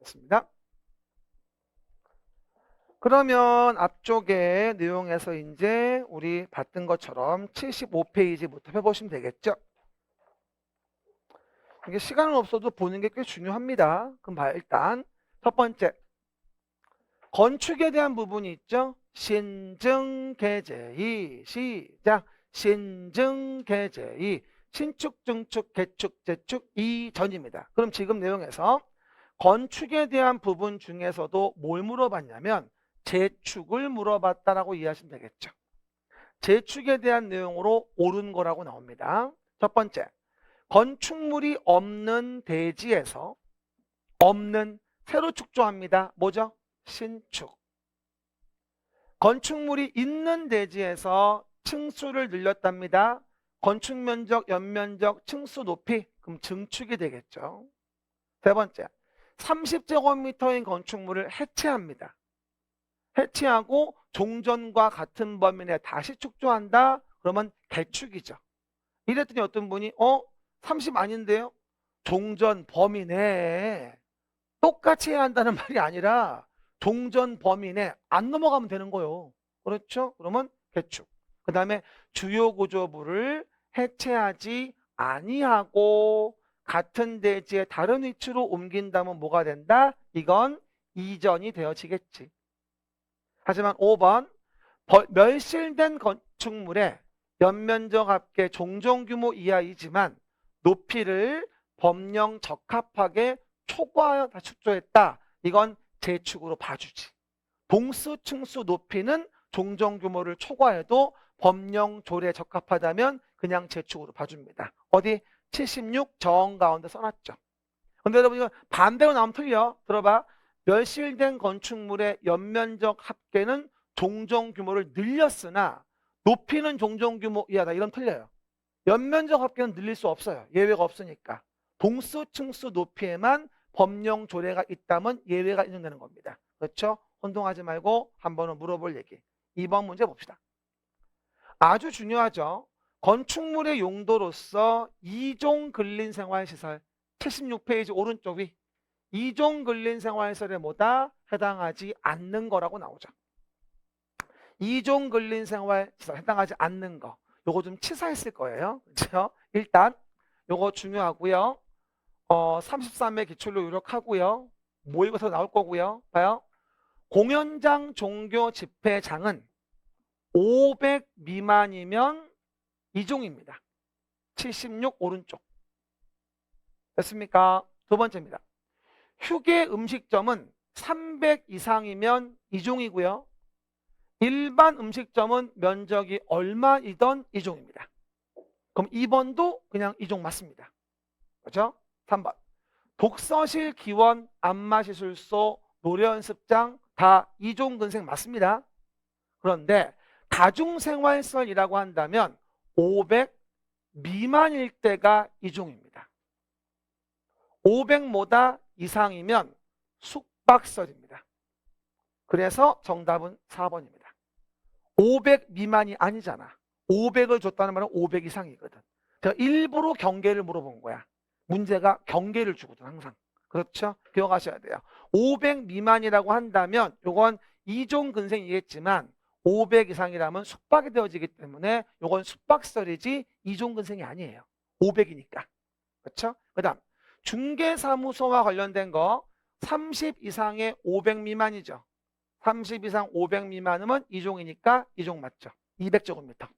됐습니다. 그러면 앞쪽에 내용에서 이제 우리 봤던 것처럼 75페이지부터 해보시면 되겠죠. 이게 시간은 없어도 보는 게 꽤 중요합니다. 그럼 봐요. 일단 첫 번째 건축에 대한 부분이 있죠. 신증개제이 시작. 신증개제이 신축, 증축, 개축, 재축 이전입니다. 그럼 지금 내용에서 건축에 대한 부분 중에서도 뭘 물어봤냐면 재축을 물어봤다라고 이해하시면 되겠죠. 재축에 대한 내용으로 옳은 거라고 나옵니다. 첫 번째, 건축물이 없는 대지에서 없는 새로 축조합니다. 뭐죠? 신축. 건축물이 있는 대지에서 층수를 늘렸답니다. 건축 면적, 연면적, 층수 높이, 그럼 증축이 되겠죠. 세 번째, 30제곱미터인 건축물을 해체합니다. 해체하고 종전과 같은 범위 내에 다시 축조한다? 그러면 개축이죠. 이랬더니 어떤 분이 30 아닌데요? 종전 범위 내에 똑같이 해야 한다는 말이 아니라 종전 범위 내 안 넘어가면 되는 거예요. 그렇죠? 그러면 개축. 그 다음에 주요 구조부를 해체하지 아니하고 같은 대지의 다른 위치로 옮긴다면 뭐가 된다? 이건 이전이 되어지겠지. 하지만 5번 멸실된 건축물의 연면적 합계 종전규모 이하이지만 높이를 법령 적합하게 초과하여 다 축조했다. 이건 재축으로 봐주지. 동수, 층수, 높이는 종전규모를 초과해도 법령 조례에 적합하다면 그냥 재축으로 봐줍니다. 어디? 76 정 가운데 써놨죠. 근데 여러분 이거 반대로 나오면 틀려. 들어봐. 멸실된 건축물의 연면적 합계는 종전규모를 늘렸으나 높이는 종전규모 이하다. 이런 틀려요. 연면적 합계는 늘릴 수 없어요. 예외가 없으니까. 동수, 층수, 높이에만 법령 조례가 있다면 예외가 인정되는 겁니다. 그렇죠? 혼동하지 말고 한 번은 물어볼 얘기. 2번 문제 봅시다. 아주 중요하죠. 건축물의 용도로서 이종 근린생활시설 76페이지 오른쪽 위 이종 근린생활시설에 뭐다? 해당하지 않는 거라고 나오죠. 이종 근린생활시설 해당하지 않는 거. 요거 좀 치사했을 거예요. 그렇죠? 일단 요거 중요하고요. 33회 기출로 요력하고요. 모의고사 나올 거고요. 봐요. 공연장, 종교, 집회장은 500 미만이면 이종입니다. 76 오른쪽. 됐습니까? 두 번째입니다. 휴게 음식점은 300 이상이면 이종이고요. 일반 음식점은 면적이 얼마이던 이종입니다. 그럼 2번도 그냥 이종 맞습니다. 그렇죠? 3번. 독서실, 기원, 안마시술소, 노래연습장 다 이종 근생 맞습니다. 그런데 다중생활시설이라고 한다면 500 미만일 때가 이종입니다. 500보다 이상이면 숙박시설입니다. 그래서 정답은 4번입니다. 500 미만이 아니잖아. 500을 줬다는 말은 500 이상이거든. 제가 일부러 경계를 물어본 거야. 문제가 경계를 주거든 항상. 그렇죠? 기억하셔야 돼요. 500 미만이라고 한다면 이건 이종 근생이겠지만 500 이상이라면 숙박이 되어지기 때문에 이건 숙박시설이지 이종 근생이 아니에요. 500이니까. 그렇죠? 그 다음 중개사무소와 관련된 거 30 이상의 500 미만이죠. 30 이상 500 미만이면 이종이니까 이종 맞죠. 200제곱미터.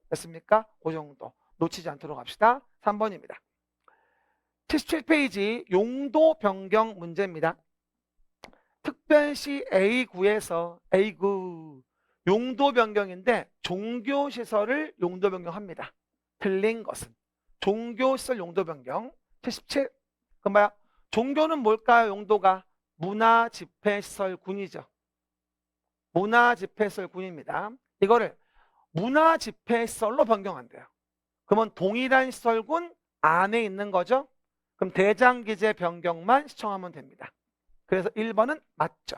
됐습니까? 그 정도. 놓치지 않도록 합시다. 3번입니다. 77페이지 용도 변경 문제입니다. 특별시 A구에서 A구 용도 변경인데 종교시설을 용도 변경합니다. 틀린 것은 종교시설 용도 변경 77. 그럼 뭐야? 종교는 뭘까요? 용도가 문화집회시설군이죠. 문화집회시설군입니다. 이거를 문화집회시설로 변경한대요. 그러면 동일한 시설군 안에 있는 거죠. 그럼 대장기재 변경만 시청하면 됩니다. 그래서 1번은 맞죠.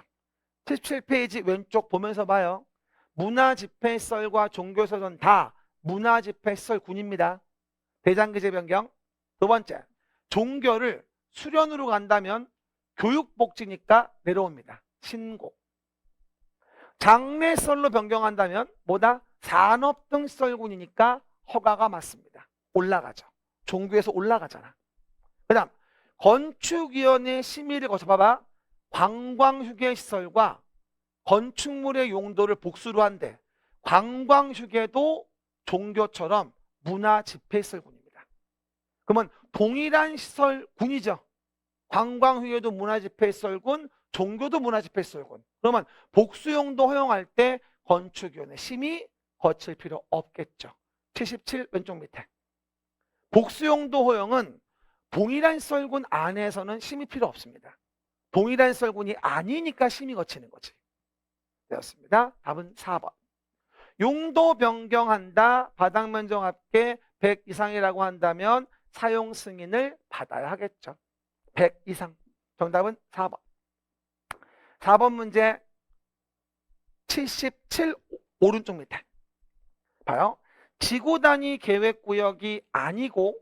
77페이지 왼쪽 보면서 봐요. 문화집회시설과 종교시설은 다 문화집회시설군입니다. 대장기재 변경. 두 번째, 종교를 수련으로 간다면 교육복지니까 내려옵니다. 신고. 장례시설로 변경한다면 뭐다? 산업 등 시설군이니까 허가가 맞습니다. 올라가죠. 종교에서 올라가잖아. 그 다음 건축위원회 심의를 거쳐 봐봐. 관광휴게시설과 건축물의 용도를 복수로 한대. 관광휴게도 종교처럼 문화집회시설군입니다. 그러면 동일한 시설군이죠. 관광휴게도 문화집회시설군, 종교도 문화집회시설군. 그러면 복수용도 허용할 때 건축위원회 심의 거칠 필요 없겠죠. 77 왼쪽 밑에. 복수용도 허용은 동일한 시설군 안에서는 심의 필요 없습니다. 동일한 시설군이 아니니까 심의 거치는 거지. 되었습니다. 답은 4번. 용도 변경한다. 바닥면적 합계 100 이상이라고 한다면 사용 승인을 받아야 하겠죠. 100 이상. 정답은 4번. 4번 문제 77 오른쪽 밑에. 봐요. 지구 단위 계획구역이 아니고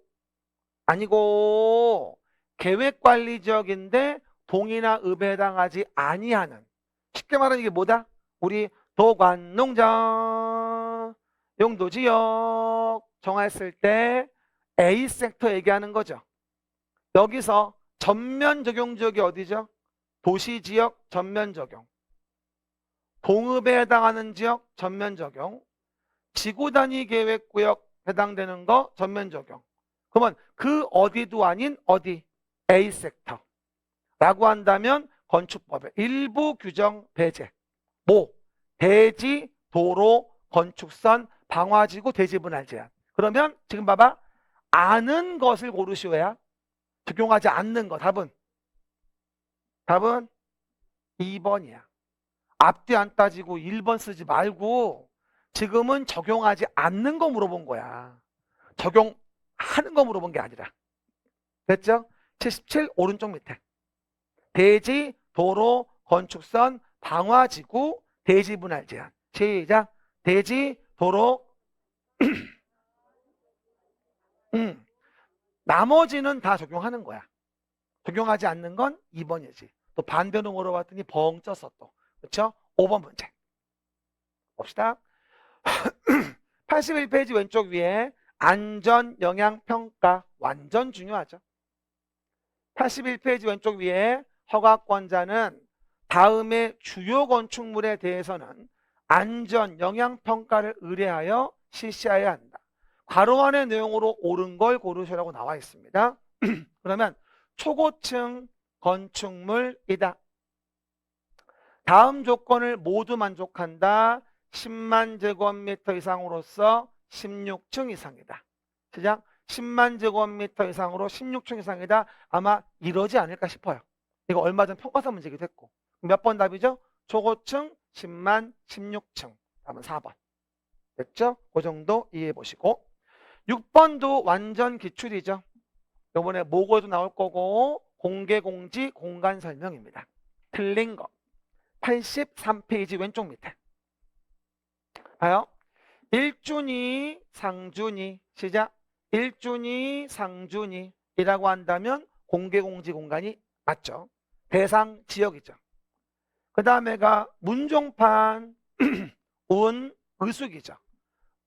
계획관리지역인데 동이나 읍에 해당하지 아니하는, 쉽게 말하면 이게 뭐다? 우리 도관농장 용도지역 정했을 때 A섹터 얘기하는 거죠. 여기서 전면 적용 지역이 어디죠? 도시지역 전면 적용, 동읍에 해당하는 지역 전면 적용, 지구단위 계획구역 해당되는 거 전면 적용. 그러면 그 어디도 아닌 어디? A섹터 라고 한다면 건축법의 일부 규정 배제. 뭐? 대지, 도로, 건축선, 방화지구, 대지분할 제한. 그러면 지금 봐봐. 아는 것을 고르시오야. 적용하지 않는 거. 답은 2번이야. 앞뒤 안 따지고 1번 쓰지 말고 지금은 적용하지 않는 거 물어본 거야. 적용하는 거 물어본 게 아니라. 됐죠? 77 오른쪽 밑에. 대지, 도로, 건축선, 방화지구, 대지분할 제한. 시작. 대지, 도로. 나머지는 다 적용하는 거야. 적용하지 않는 건 2번이지. 또 반대로 물어봤더니 벙 쪘어 또. 그렇죠? 5번 문제. 봅시다. 81페이지 왼쪽 위에 안전영향평가 완전 중요하죠. 81페이지 왼쪽 위에 허가권자는 다음의 주요 건축물에 대해서는 안전영향평가를 의뢰하여 실시해야 한다. 괄호 안의 내용으로 옳은 걸 고르시라고 나와 있습니다. 그러면 초고층 건축물이다. 다음 조건을 모두 만족한다. 10만 제곱미터 이상으로서 16층 이상이다. 시작. 10만 제곱미터 이상으로 16층 이상이다. 아마 이러지 않을까 싶어요. 이거 얼마 전 평가사 문제기도 했고. 몇 번 답이죠? 초고층 10만 16층. 답은 4번. 됐죠? 그 정도 이해해 보시고. 6번도 완전 기출이죠. 이번에 모고에도 나올 거고 공개공지 공간 설명입니다. 틀린 거. 83페이지 왼쪽 밑에. 봐요. 1준위, 상준위. 시작. 1준위, 상준위이라고 한다면 공개공지 공간이 맞죠. 대상 지역이죠. 그 다음에가 문종판, 운, 의숙이죠.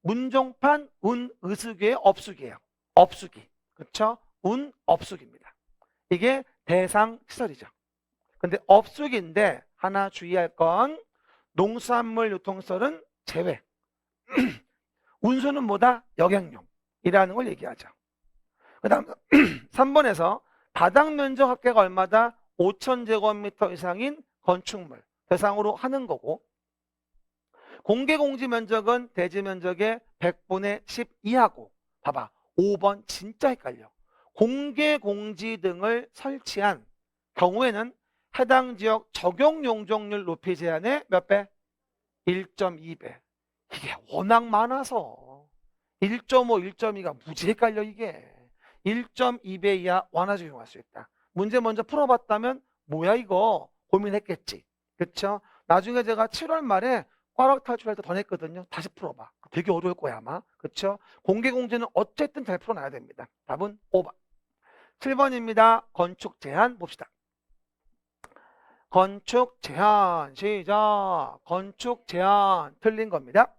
문종판, 운, 의숙의 업숙이에요. 업숙이. 그렇죠? 운, 업숙입니다. 이게 대상 시설이죠. 근데 업숙인데 하나 주의할 건 농수산물 유통시설은 제외. 운수는 뭐다? 역행용이라는 걸 얘기하죠. 그 다음 3번에서 바닥 면적 합계가 얼마다? 5,000제곱미터 이상인 건축물 대상으로 하는 거고, 공개공지 면적은 대지 면적의 100분의 10 이하고, 봐봐 5번 진짜 헷갈려. 공개공지 등을 설치한 경우에는 해당 지역 적용 용적률 높이 제한의 몇 배? 1.2배. 이게 워낙 많아서 1.5, 1.2가 무지 헷갈려 이게. 1.2배 이하 완화 적용할 수 있다. 문제 먼저 풀어봤다면 뭐야 이거 고민했겠지. 그렇죠? 나중에 제가 7월 말에 과락 탈출할 때 더 냈거든요. 다시 풀어봐. 되게 어려울 거야 아마. 그렇죠? 공개공지는 어쨌든 잘 풀어놔야 됩니다. 답은 5번. 7번입니다. 건축 제한 봅시다. 건축 제한. 시작. 건축 제한. 틀린 겁니다.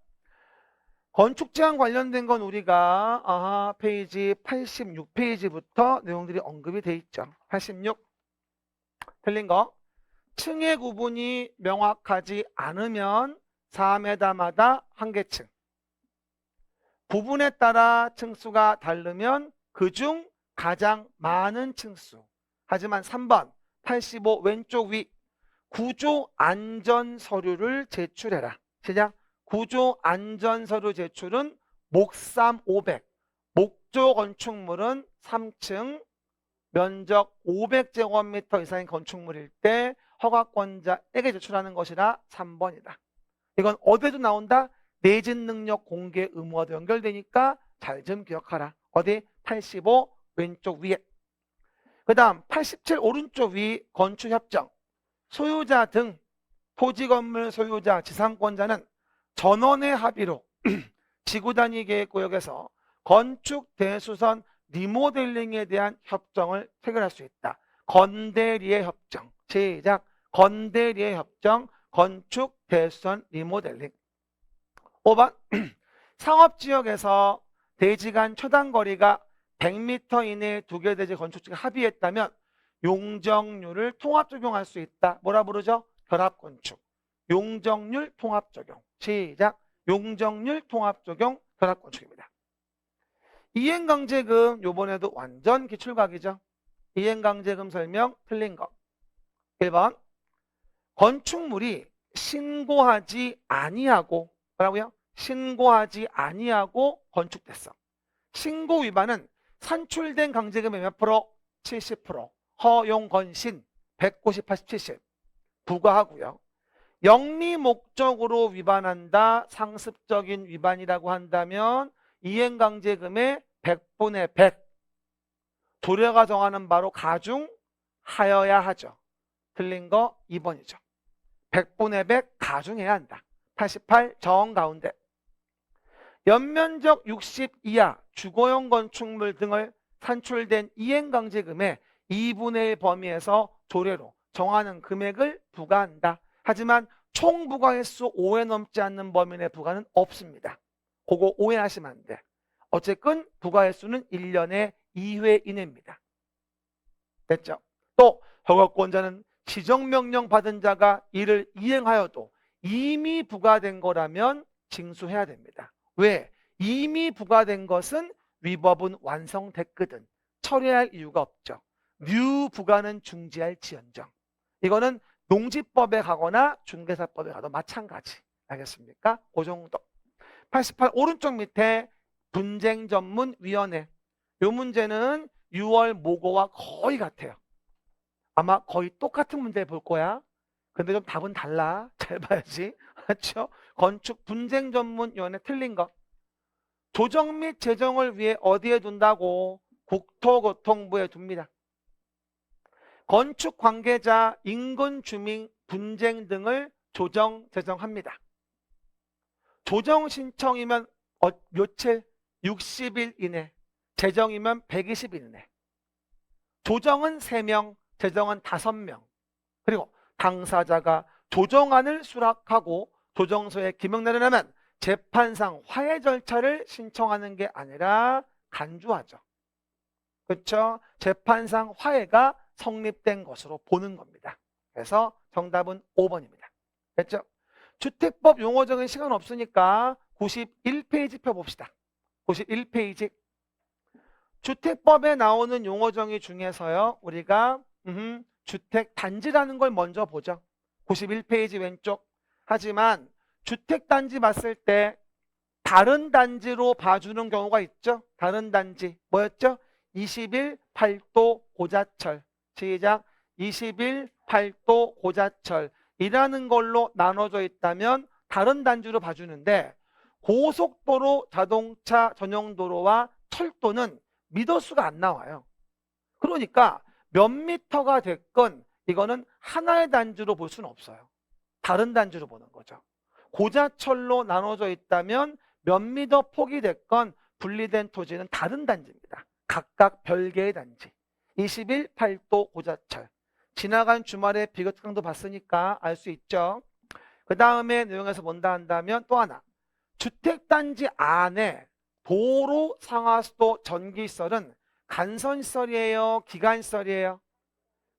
건축 제한 관련된 건 우리가 페이지 86페이지부터 내용들이 언급이 돼 있죠. 86. 틀린 거. 층의 구분이 명확하지 않으면 4m마다 한 개 층. 부분에 따라 층수가 다르면 그중 가장 많은 층수. 하지만 3번 85 왼쪽 위 구조 안전 서류를 제출해라. 시작. 구조 안전 서류 제출은 목삼 500. 목조 건축물은 3층 면적 500제곱미터 이상의 건축물일 때 허가권자에게 제출하는 것이라 3번이다. 이건 어디에도 나온다? 내진 능력 공개 의무와도 연결되니까 잘 좀 기억하라. 어디? 85 왼쪽 위에. 그 다음 87 오른쪽 위 건축협정. 소유자 등 토지건물 소유자 지상권자는 전원의 합의로 지구단위 계획구역에서 건축 대수선 리모델링에 대한 협정을 체결할 수 있다. 건대리의 협정. 시작. 건대리의 협정. 건축 대수선 리모델링. 5번 상업지역에서 대지 간 초단거리가 100m 이내에 두 개 대지 건축지가 합의했다면 용적률을 통합 적용할 수 있다. 뭐라 부르죠? 결합건축. 용적률 통합 적용. 시작. 용적률 통합 적용 결합건축입니다. 이행강제금 요번에도 완전 기출각이죠. 이행강제금 설명 틀린 거. 1번 건축물이 신고하지 아니하고 뭐라고요? 신고하지 아니하고 건축됐어. 신고 위반은 산출된 강제금의 몇 프로? 70%. 허용 건신 190, 80, 70 부과하고요. 영리 목적으로 위반한다. 상습적인 위반이라고 한다면 이행강제금의 100분의 100 도례가 정하는 바로 가중하여야 하죠. 틀린 거 2번이죠. 100분의 100 가중해야 한다. 88 정 가운데. 연면적 60 이하 주거용 건축물 등을 산출된 이행강제금의 2분의 1 범위에서 조례로 정하는 금액을 부과한다. 하지만 총 부과 횟수 5회 넘지 않는 범위 내 부과는 없습니다. 그거 오해하시면 안 돼. 어쨌든 부과 횟수는 1년에 2회 이내입니다. 됐죠? 또 허가권자는 지정명령 받은 자가 이를 이행하여도 이미 부과된 거라면 징수해야 됩니다. 왜? 이미 부과된 것은 위법은 완성됐거든. 처리할 이유가 없죠. 미부과는 중지할 지연정. 이거는 농지법에 가거나 중개사법에 가도 마찬가지. 알겠습니까? 그 정도. 88 오른쪽 밑에 분쟁전문위원회. 이 문제는 6월 모고와 거의 같아요. 아마 거의 똑같은 문제 볼 거야. 근데 좀 답은 달라. 잘 봐야지. 맞죠? 건축 분쟁전문위원회 틀린 거. 조정 및 재정을 위해 어디에 둔다고? 국토교통부에 둡니다. 건축 관계자, 인근 주민 분쟁 등을 조정, 재정합니다. 조정 신청이면 며칠? 60일 이내. 재정이면 120일 이내. 조정은 3명, 재정은 5명. 그리고 당사자가 조정안을 수락하고 조정서에 기명 내려면 재판상 화해 절차를 신청하는 게 아니라 간주하죠. 그렇죠? 재판상 화해가 성립된 것으로 보는 겁니다. 그래서 정답은 5번입니다. 됐죠? 주택법 용어적인 시간 없으니까 91페이지 펴봅시다. 91페이지. 주택법에 나오는 용어정의 중에서요. 우리가 주택단지라는 걸 먼저 보죠. 91페이지 왼쪽. 하지만 주택단지 봤을 때 다른 단지로 봐주는 경우가 있죠. 다른 단지. 뭐였죠? 20일 8도 고자철. 시작. 20일 8도 고자철이라는 걸로 나눠져 있다면 다른 단지로 봐주는데 고속도로, 자동차 전용도로와 철도는 미터수가 안 나와요. 그러니까 몇 미터가 됐건 이거는 하나의 단지로 볼 수는 없어요. 다른 단지로 보는 거죠. 고자철로 나눠져 있다면 몇 미터 폭이 됐건 분리된 토지는 다른 단지입니다. 각각 별개의 단지. 21 8도 고자철. 지나간 주말에 비교 특강도 봤으니까 알 수 있죠. 그 다음에 내용에서 뭔다 한다면 또 하나. 주택단지 안에 도로, 상하수도, 전기시설은 간선시설이에요? 기간시설이에요?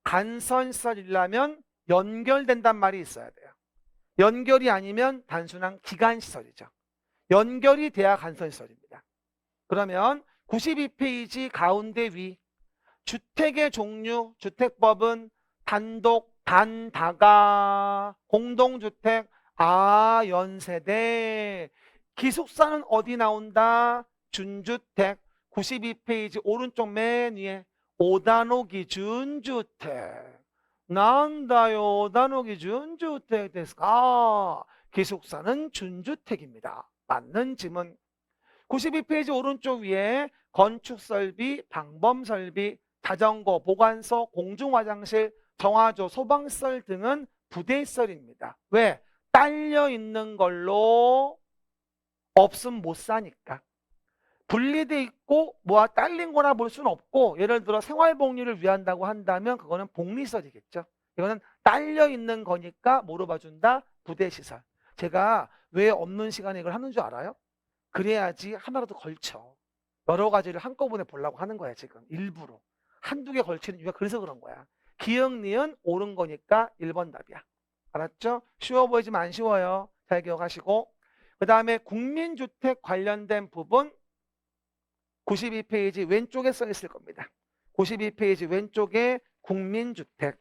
간선시설이라면 연결된단 말이 있어야 돼요. 연결이 아니면 단순한 기간시설이죠. 연결이 돼야 간선시설입니다. 그러면 92페이지 가운데 위 주택의 종류, 주택법은 단독, 단다가, 공동주택, 연세대. 기숙사는 어디 나온다? 준주택. 92페이지 오른쪽 맨 위에 5단호 기준주택. 난다요. 5단호 기준주택ですか? 기숙사는 준주택입니다. 맞는 지문. 92페이지 오른쪽 위에 건축설비, 방범설비, 자전거, 보관소, 공중화장실, 정화조, 소방시설 등은 부대시설입니다. 왜? 딸려 있는 걸로 없으면 못 사니까. 분리돼 있고 뭐가 딸린 거나 볼 수는 없고, 예를 들어 생활복리를 위한다고 한다면 그거는 복리시설이겠죠. 이거는 딸려 있는 거니까 뭐로 봐준다? 부대시설. 제가 왜 없는 시간에 이걸 하는 줄 알아요? 그래야지 하나라도 걸쳐. 여러 가지를 한꺼번에 보려고 하는 거야 지금. 일부러. 한두 개 걸치는 이유가 그래서 그런 거야. 기억, 니은 옳은 거니까 1번 답이야. 알았죠? 쉬워 보이지만 안 쉬워요. 잘 기억하시고. 그 다음에 국민주택 관련된 부분 92페이지 왼쪽에 써 있을 겁니다. 92페이지 왼쪽에 국민주택.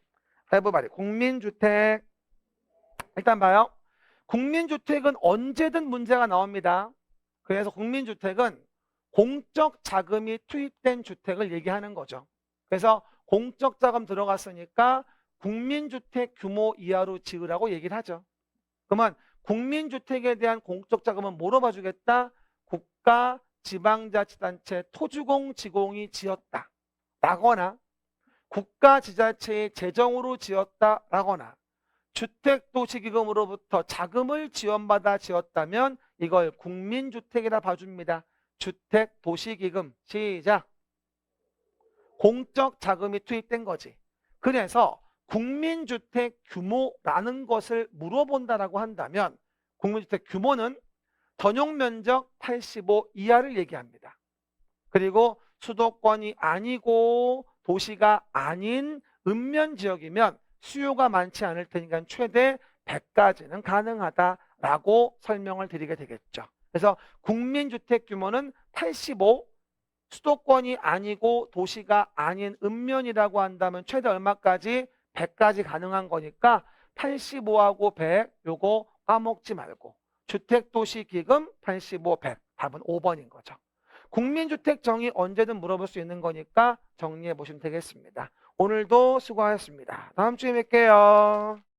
해봐봐요. 국민주택. 일단 봐요. 국민주택은 언제든 문제가 나옵니다. 그래서 국민주택은 공적 자금이 투입된 주택을 얘기하는 거죠. 그래서 공적 자금 들어갔으니까 국민주택 규모 이하로 지으라고 얘기를 하죠. 그러면 국민주택에 대한 공적 자금은 뭐로 봐주겠다? 국가, 지방자치단체, 토주공, 지공이 지었다 라거나 국가, 지자체의 재정으로 지었다 라거나 주택도시기금으로부터 자금을 지원받아 지었다면 이걸 국민주택이라 봐줍니다. 주택도시기금. 시작. 공적 자금이 투입된 거지. 그래서 국민주택 규모라는 것을 물어본다라고 한다면 국민주택 규모는 전용면적 85 이하를 얘기합니다. 그리고 수도권이 아니고 도시가 아닌 읍면지역이면 수요가 많지 않을 테니까 최대 100까지는 가능하다라고 설명을 드리게 되겠죠. 그래서 국민주택 규모는 85, 수도권이 아니고 도시가 아닌 읍면이라고 한다면 최대 얼마까지? 100까지 가능한 거니까 85하고 100 요거 까먹지 말고 주택도시기금 85, 100 답은 5번인 거죠. 국민주택 정의 언제든 물어볼 수 있는 거니까 정리해 보시면 되겠습니다. 오늘도 수고하셨습니다. 다음 주에 뵐게요.